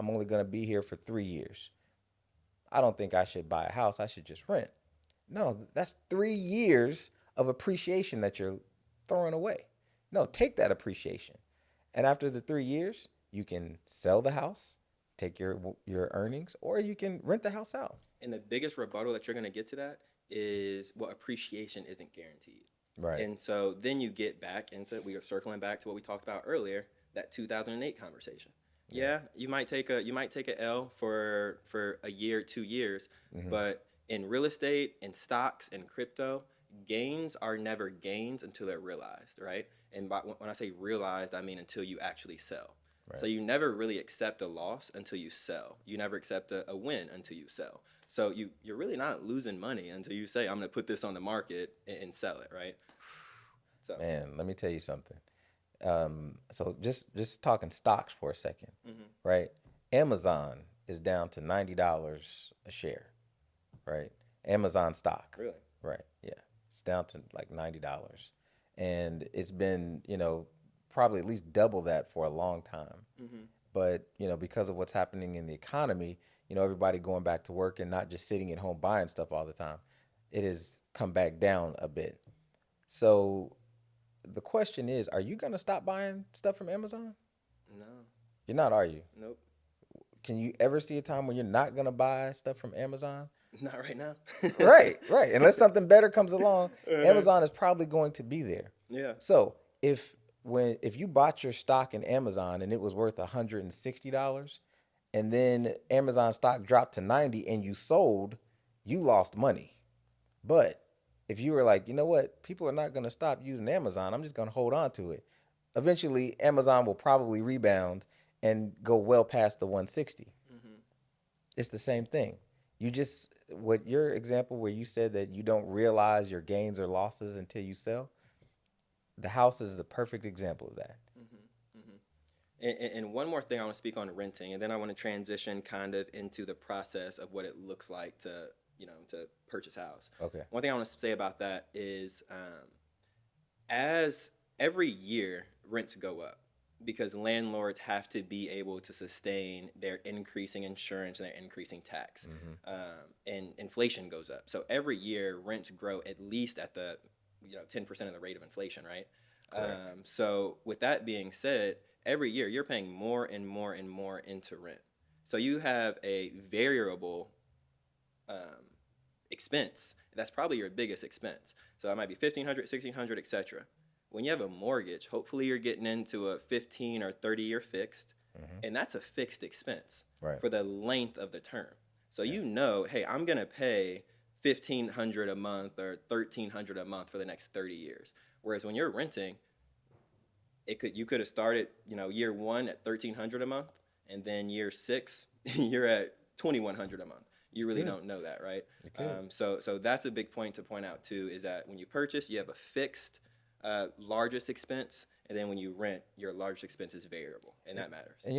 I'm only going to be here for 3 years. I don't think I should buy a house. I should just rent. No, that's 3 years of appreciation that you're throwing away. No, take that appreciation. And after the 3 years, you can sell the house, take your earnings, or you can rent the house out. And the biggest rebuttal that you're going to get to that is, well, appreciation isn't guaranteed. Right. And so then you get back into, we are circling back to what we talked about earlier, that 2008 conversation. Yeah, you might take a L for a year, 2 years, but in real estate, in stocks, in crypto, gains are never gains until they're realized, right? And when I say realized, I mean until you actually sell. So you never really accept a loss until you sell. You never accept a win until you sell. So you're really not losing money until you say, I'm going to put this on the market and sell it, right? So Man, let me tell you something. So just talking stocks for a 2nd, right? Amazon is down to $90 a share, right? Amazon stock. really, Right. Yeah. It's down to like $90. And it's been, probably at least double that for a long time. But, because of what's happening in the economy, everybody going back to work and not just sitting at home buying stuff all the time, it has come back down a bit. So the question is, are you going to stop buying stuff from Amazon? no, You're not, are you? nope, Can you ever see a time when you're not going to buy stuff from Amazon? not right now. Right. Unless something better comes along, Amazon is probably going to be there. Yeah. So if you bought your stock in Amazon and it was worth $160, and then Amazon stock dropped to 90 and you sold, you lost money. But if you were like, you know what, people are not going to stop using Amazon, I'm just going to hold on to it. Eventually, Amazon will probably rebound and go well past the 160. It's the same thing. What your example where you said that you don't realize your gains or losses until you sell, the house is the perfect example of that. And one more thing I want to speak on renting, and then I want to transition kind of into the process of what it looks like to purchase a house. Okay. One thing I want to say about that is, as every year rents go up because landlords have to be able to sustain their increasing insurance and their increasing tax, and inflation goes up. So every year rents grow at least at the 10% of the rate of inflation, right? Correct. So with that being said, every year you're paying more and more and more into rent. So you have a variable expense. That's probably your biggest expense. So that might be $1,500, $1,600, etc. When you have a mortgage, hopefully you're getting into a 15 or 30-year fixed, and that's a fixed expense for the length of the term. So hey, I'm going to pay $1,500 a month or $1,300 a month for the next 30 years. Whereas when you're renting, you could have started, year one at $1,300 a month, and then year 6 you're at $2,100 a month. You really don't know that, right? So that's a big point to point out too, is that when you purchase, you have a fixed largest expense, and then when you rent, your largest expense is variable, and that matters. And